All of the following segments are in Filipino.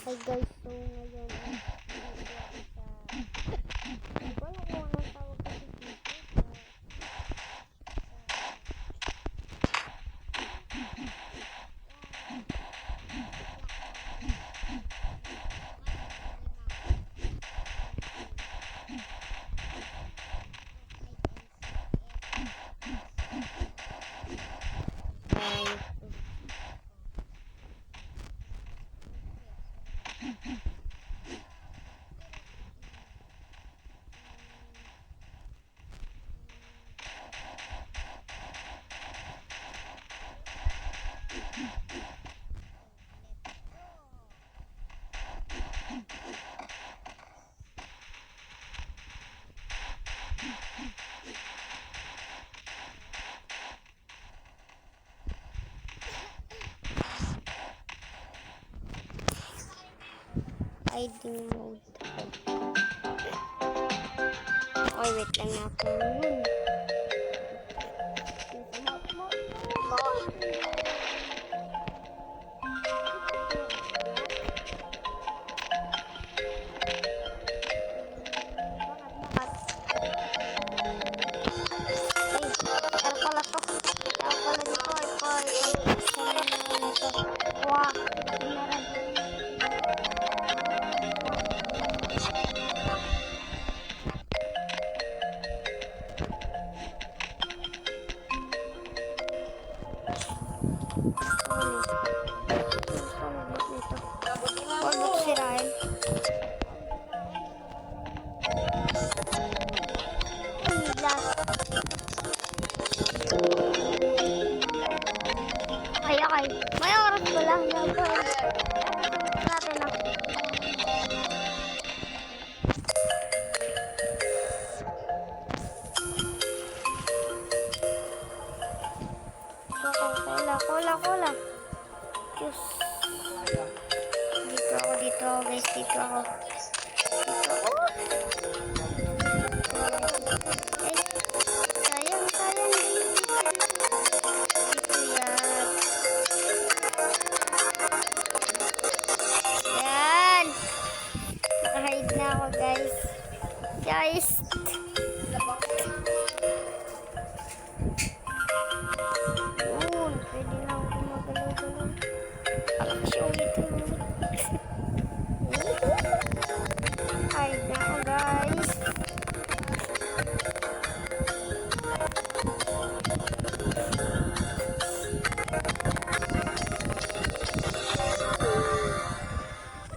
Hi guys, so ngayon ay nandito ako sa hindi ko alam kung anong tawag kasi dito hiding mode. Oy, wait lang na ako yun. Ay, may oras ba lang? Natin na. Cola. Diyos. Dito ako guys, dito ako. Sayang. Yan. Nakahide na ako guys. Yun, pwede na ako gumagalaw-galaw. Show ito. Hide na ako guys.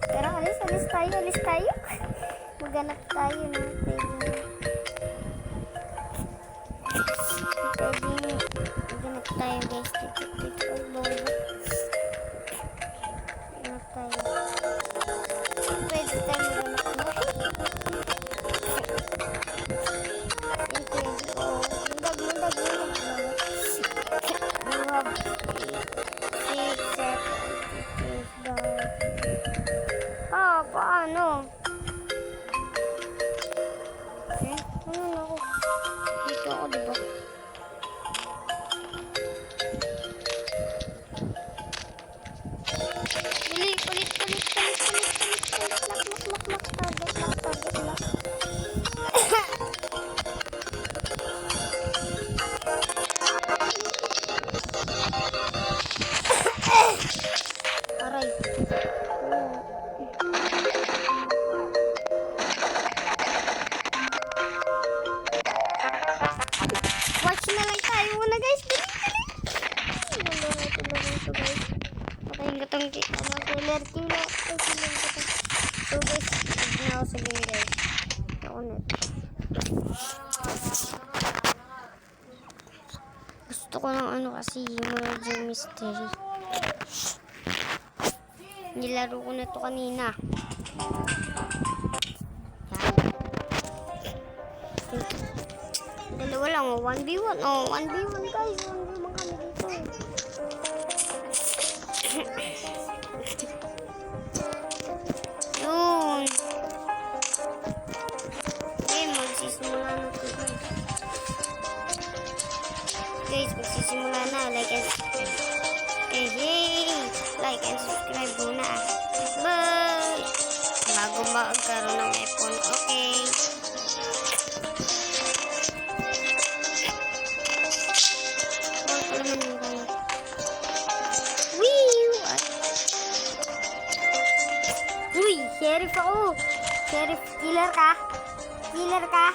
Pero alis tayo. Maghanap tayo ng pwedeng maghanap tayo guys dito. Maghanap tayo. Pwede tayo maghanap. Paano? Ano na ako? Dito ako, diba? Dili, palit. Lock. Aray. Watch na lang tayo muna guys. Dali. Ito guys. Patayin ko itong killer. So guys, hindi na ako sa game guys. Ako na. Gusto ko ng ano kasi yung murder mystery. Nilaro ko na ito kanina. Dalawa lang, 1v1. 1v1 guys. 1v1 kami dito. Yun. Okay, magsisimula na ito guys. Guys, magsisimula na. Like and subscribe. Like and subscribe muna. Bye! Sheriff ako. Sheriff, killer ka? Killer ka?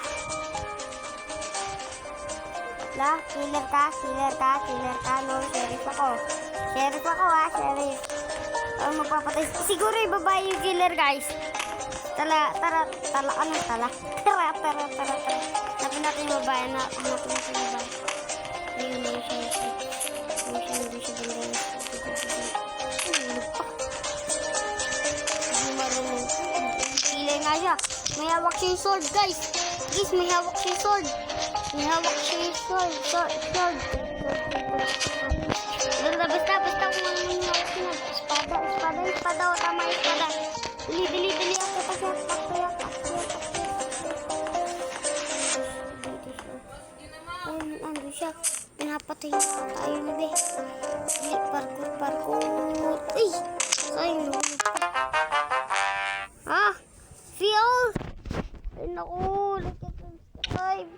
La, killer ka? Killer ka? Killer ka? No, sheriff ako. Sheriff ako ha, sheriff. Magpapatay. Siguro yung babae yung killer, guys. Tara. Napin natin yung babae na. Hanapin natin yung babae. Ayun na yung sheriff. Hindi siya banda. Hindi marunong. Killer nga siya. May hawak siya yung sword, guys. Guys, may hawak siya yung sword. May hawak siya yung sword. Sword. Basta kung ano yung hawak niya. Espada. O, tama yung espada. Dali. Ako kasi payak. Ayun, ando siya. Pinapatay niya tayo na, be. Parkour. Ay! Sayang na ulo. Ah! Phil! Ay, naku. Like and subscribe.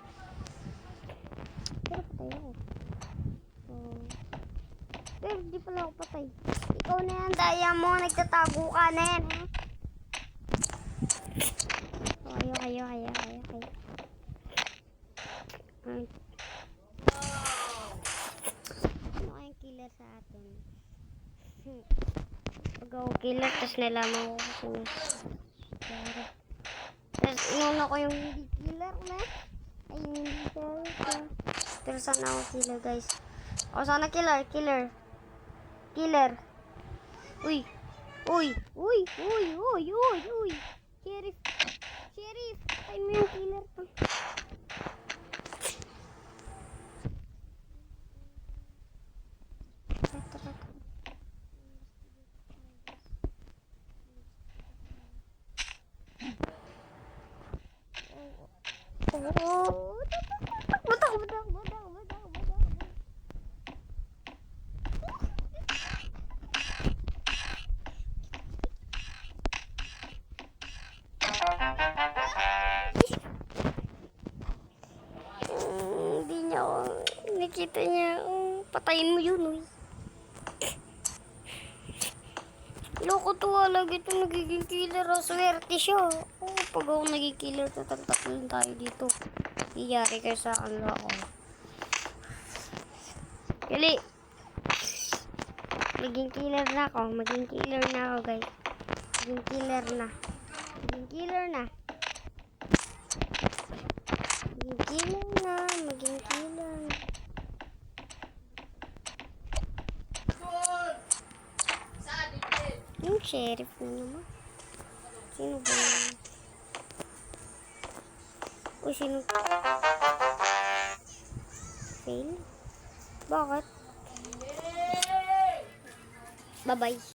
Pero patay ako. Pero di pala ako patay. Ikaw na yan, daya mo. Nagtatago ka na yan, eh. Kayo. Ano kayong killer sa atin? Pag ako killer, tapos nalaman ko kasi na. Tapos inuna ko yung hindi killer na. Ay, yung hindi killer. Pero sana ako killer, guys. O, sana killer. Uy. Sheriff. Ay mo yung killer pa. Butak. Hindi niya ako. Nakita niya. Patayin mo yun, uy. Loko tuwa lagi ito nagiging killer. Swerte siya. Pag ako naging killer, tataktakulin tayo dito. Iyari kayo sa akin lang ako. Kali. Maging killer na ako, guys. Maging killer na. Yung sheriff na naman. Sino ba yun? Sino? Fail? Bakit? Bye-bye.